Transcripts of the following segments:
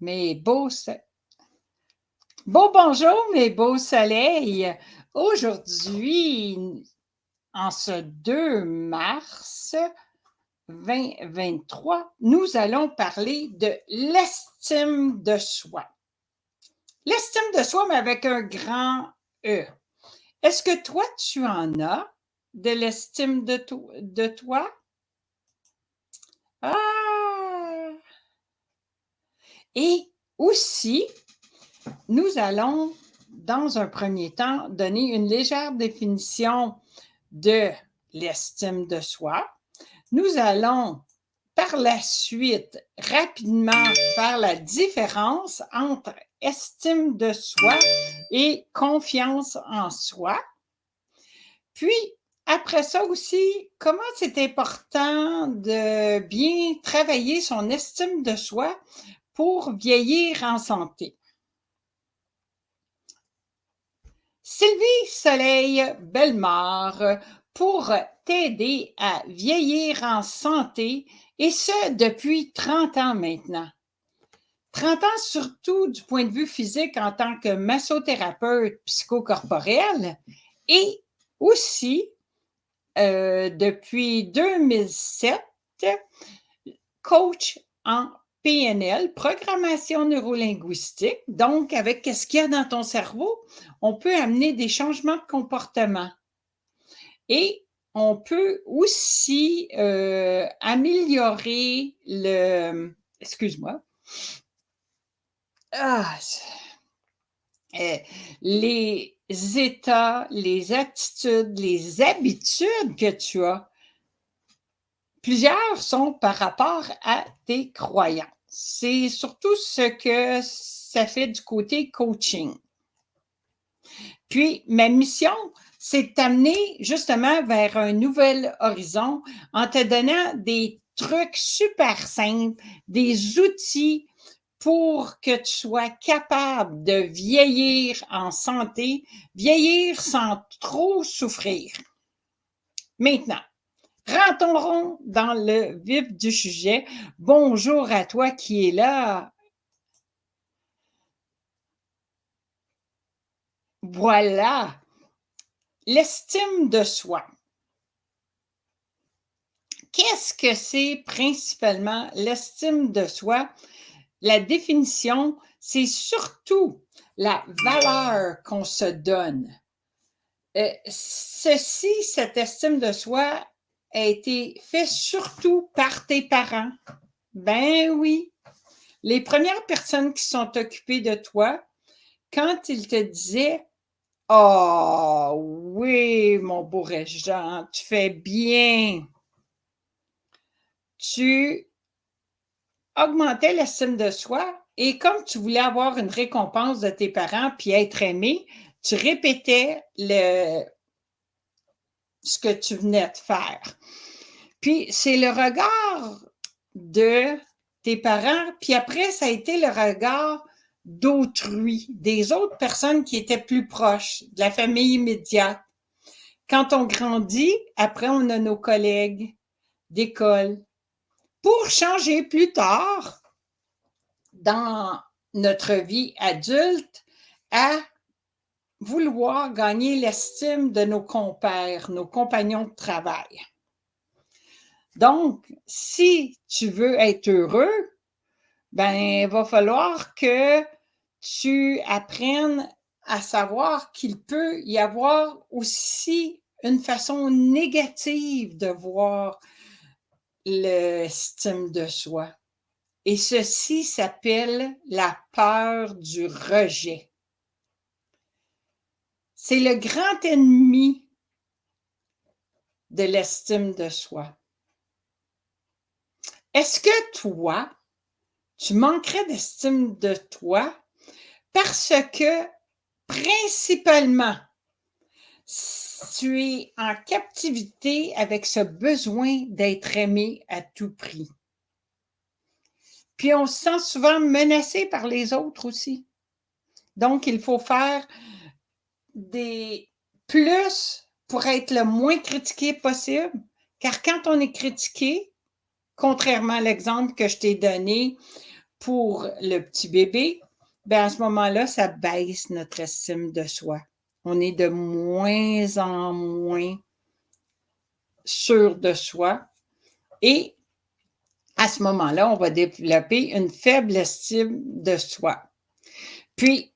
Mes beaux Beau bonjour, mes beaux soleils. Aujourd'hui, en ce 2 mars 2023, nous allons parler de l'estime de soi. L'estime de soi, mais avec un grand E. Est-ce que toi, tu en as de l'estime de toi? Ah! Et aussi, nous allons, dans un premier temps, donner une légère définition de l'estime de soi. Nous allons, par la suite, rapidement faire la différence entre estime de soi et confiance en soi. Puis, après ça aussi, comment c'est important de bien travailler son estime de soi pour vieillir en santé. Sylvie Soleil Bellemare pour t'aider à vieillir en santé, et ce depuis 30 ans maintenant. 30 ans surtout du point de vue physique en tant que massothérapeute psychocorporel et aussi depuis 2007, coach en PNL, programmation neurolinguistique. Donc, avec ce qu'il y a dans ton cerveau, on peut amener des changements de comportement. Et on peut aussi améliorer le... Excuse-moi. Ah, les états, les attitudes, les habitudes que tu as. Plusieurs sont par rapport à tes croyances. C'est surtout ce que ça fait du côté coaching. Puis, ma mission, c'est de t'amener justement vers un nouvel horizon en te donnant des trucs super simples, des outils pour que tu sois capable de vieillir en santé, vieillir sans trop souffrir. Maintenant, rentrons dans le vif du sujet. Bonjour à toi qui es là. Voilà, l'estime de soi. Qu'est-ce que c'est principalement l'estime de soi? La définition, c'est surtout la valeur qu'on se donne. Cette estime de soi a été faite surtout par tes parents. Ben oui, les premières personnes qui sont occupées de toi, quand ils te disaient « Oh oui, mon beau Régent, tu fais bien », tu augmentais l'estime de soi et comme tu voulais avoir une récompense de tes parents puis être aimé, tu répétais ce que tu venais de faire. Puis c'est le regard de tes parents, puis après, ça a été le regard d'autrui, des autres personnes qui étaient plus proches, de la famille immédiate. Quand on grandit, après, on a nos collègues d'école. Pour changer plus tard, dans notre vie adulte, à vouloir gagner l'estime de nos compères, nos compagnons de travail. Donc, si tu veux être heureux, ben, il va falloir que tu apprennes à savoir qu'il peut y avoir aussi une façon négative de voir l'estime de soi. Et ceci s'appelle la peur du rejet. C'est le grand ennemi de l'estime de soi. Est-ce que toi, tu manquerais d'estime de toi parce que principalement, tu es en captivité avec ce besoin d'être aimé à tout prix. Puis on se sent souvent menacé par les autres aussi. Donc, il faut faire des plus pour être le moins critiqué possible. Car quand on est critiqué, contrairement à l'exemple que je t'ai donné pour le petit bébé, bien à ce moment-là, ça baisse notre estime de soi. On est de moins en moins sûr de soi et à ce moment-là, on va développer une faible estime de soi. Puis,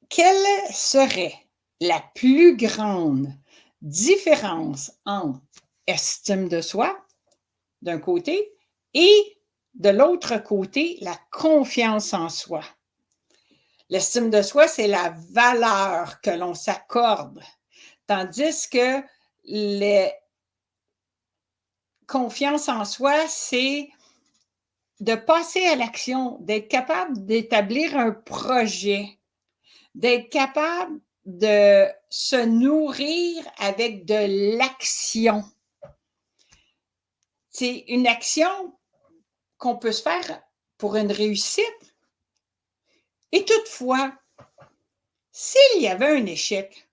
quelle serait la plus grande différence entre estime de soi, d'un côté, et de l'autre côté, la confiance en soi? L'estime de soi, c'est la valeur que l'on s'accorde, tandis que la confiance en soi, c'est de passer à l'action, d'être capable d'établir un projet, d'être capable de se nourrir avec de l'action. C'est une action qu'on peut se faire pour une réussite. Et toutefois, s'il y avait un échec,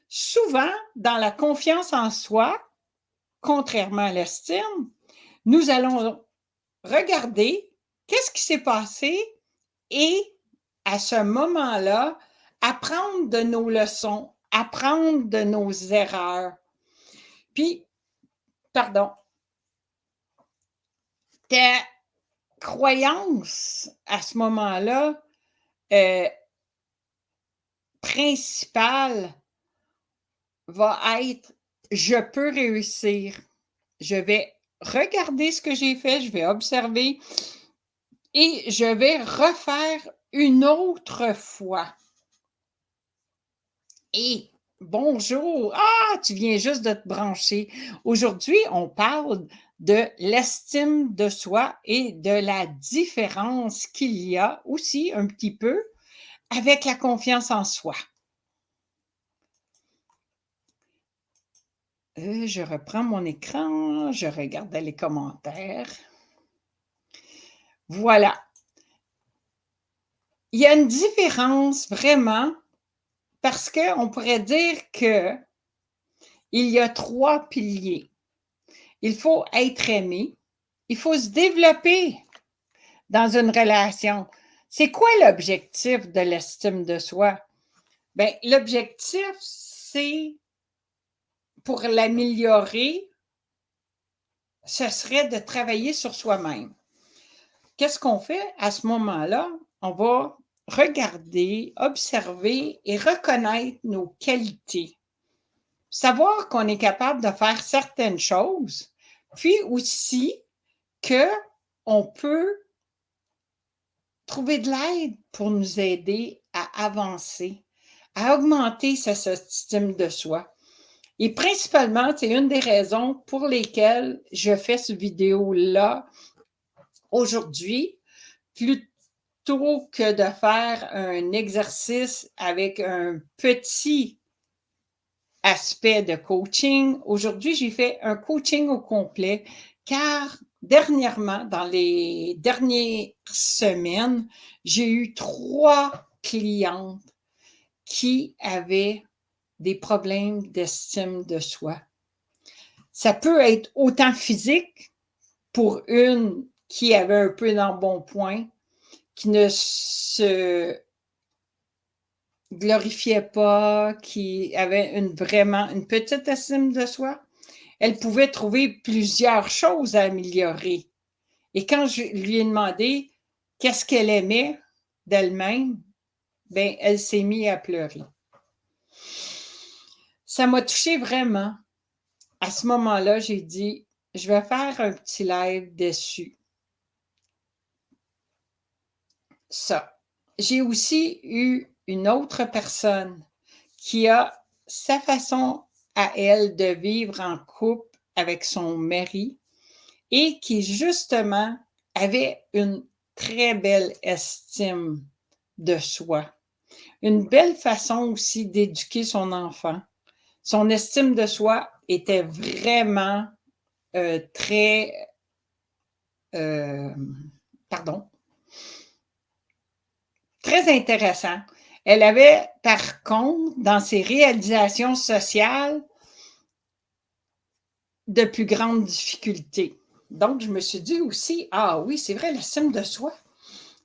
souvent, dans la confiance en soi, contrairement à l'estime, nous allons regarder qu'est-ce qui s'est passé et à ce moment-là, apprendre de nos leçons, apprendre de nos erreurs. Puis, pardon, ta croyance à ce moment-là principale va être « je peux réussir ». Je vais regarder ce que j'ai fait, je vais observer et je vais refaire une autre fois. Et bonjour! Ah, tu viens juste de te brancher. Aujourd'hui, on parle de l'estime de soi et de la différence qu'il y a aussi un petit peu avec la confiance en soi. Je reprends mon écran, je regarde les commentaires. Voilà. Il y a une différence vraiment parce qu'on pourrait dire qu'il y a 3 piliers. Il faut être aimé, il faut se développer dans une relation. C'est quoi l'objectif de l'estime de soi? Bien, l'objectif, c'est pour l'améliorer, ce serait de travailler sur soi-même. Qu'est-ce qu'on fait à ce moment-là? On va regarder, observer et reconnaître nos qualités. Savoir qu'on est capable de faire certaines choses, puis aussi qu'on peut trouver de l'aide pour nous aider à avancer, à augmenter sa estime de soi. Et principalement, c'est une des raisons pour lesquelles je fais cette vidéo-là aujourd'hui, plutôt que de faire un exercice avec un petit aspect de coaching. Aujourd'hui, j'ai fait un coaching au complet car dernièrement, dans les dernières semaines, j'ai eu 3 clientes qui avaient des problèmes d'estime de soi. Ça peut être autant physique pour une qui avait un peu d'embonpoint, qui ne se glorifiait pas, qui avait vraiment une petite estime de soi. Elle pouvait trouver plusieurs choses à améliorer. Et quand je lui ai demandé qu'est-ce qu'elle aimait d'elle-même, bien, elle s'est mise à pleurer. Ça m'a touchée vraiment. À ce moment-là, j'ai dit, je vais faire un petit live dessus. Ça. J'ai aussi eu une autre personne qui a sa façon à elle de vivre en couple avec son mari et qui justement avait une très belle estime de soi. Une belle façon aussi d'éduquer son enfant. Son estime de soi était vraiment très, très intéressant. Elle avait, par contre, dans ses réalisations sociales, de plus grandes difficultés. Donc, je me suis dit aussi, ah oui, c'est vrai, l'estime de soi,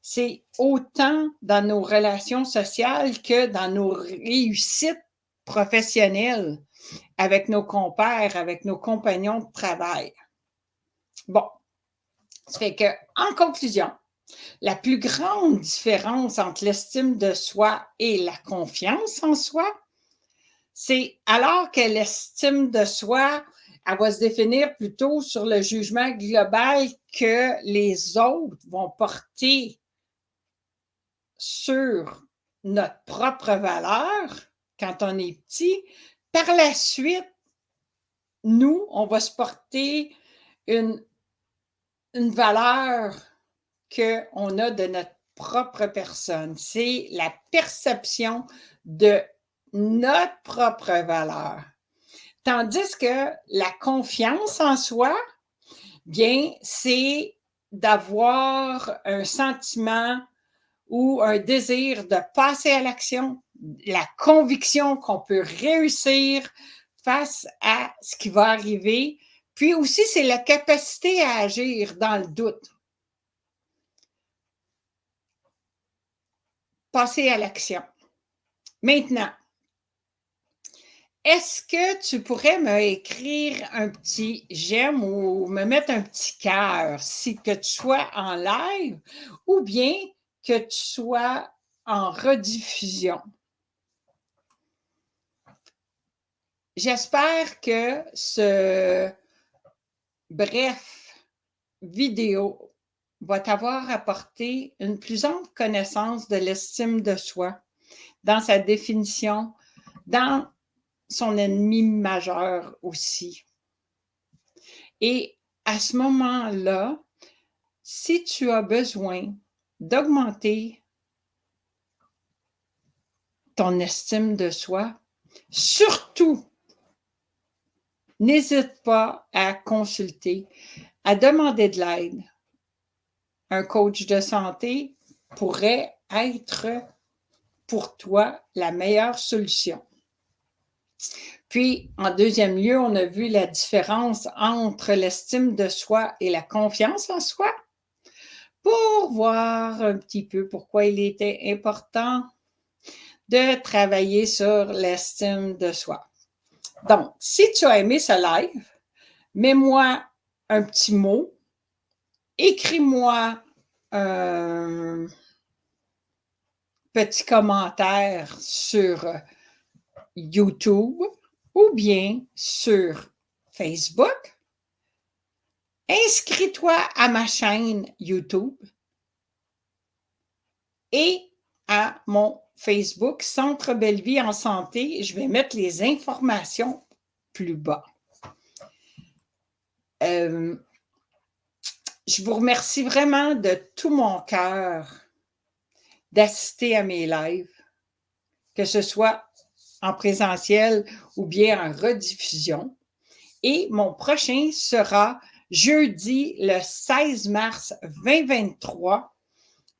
c'est autant dans nos relations sociales que dans nos réussites professionnelles avec nos compères, avec nos compagnons de travail. Bon, ça fait que, en conclusion, la plus grande différence entre l'estime de soi et la confiance en soi, c'est alors que l'estime de soi, elle va se définir plutôt sur le jugement global que les autres vont porter sur notre propre valeur quand on est petit. Par la suite, nous, on va se porter une, une valeur qu'on a de notre propre personne. C'est la perception de notre propre valeur. Tandis que la confiance en soi, bien, c'est d'avoir un sentiment ou un désir de passer à l'action, la conviction qu'on peut réussir face à ce qui va arriver. Puis aussi, c'est la capacité à agir dans le doute. Passer à l'action. Maintenant, est-ce que tu pourrais me écrire un petit j'aime ou me mettre un petit cœur si que tu sois en live ou bien que tu sois en rediffusion? J'espère que ce bref vidéo va t'avoir apporté une plus ample connaissance de l'estime de soi dans sa définition, dans son ennemi majeur aussi. Et à ce moment-là, si tu as besoin d'augmenter ton estime de soi, surtout, n'hésite pas à consulter, à demander de l'aide. Un coach de santé pourrait être pour toi la meilleure solution. Puis, en deuxième lieu, on a vu la différence entre l'estime de soi et la confiance en soi pour voir un petit peu pourquoi il était important de travailler sur l'estime de soi. Donc, si tu as aimé ce live, mets-moi un petit mot, écris-moi un petit commentaire sur YouTube ou bien sur Facebook. Inscris-toi à ma chaîne YouTube et à mon Facebook Centre Belle-Vie en santé. Je vais mettre les informations plus bas. Je vous remercie vraiment de tout mon cœur d'assister à mes lives, que ce soit en présentiel ou bien en rediffusion. Et mon prochain sera jeudi le 16 mars 2023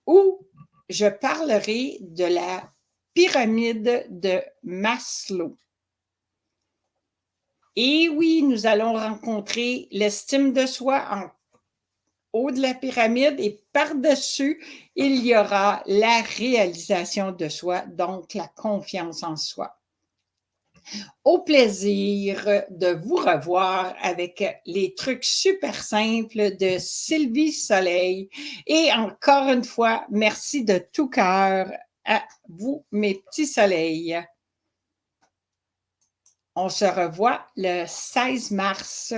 où je parlerai de la pyramide de Maslow. Et oui, nous allons rencontrer l'estime de soi en haut de la pyramide et par-dessus, il y aura la réalisation de soi, donc la confiance en soi. Au plaisir de vous revoir avec les trucs super simples de Sylvie Soleil. Et encore une fois, merci de tout cœur à vous, mes petits soleils. On se revoit le 16 mars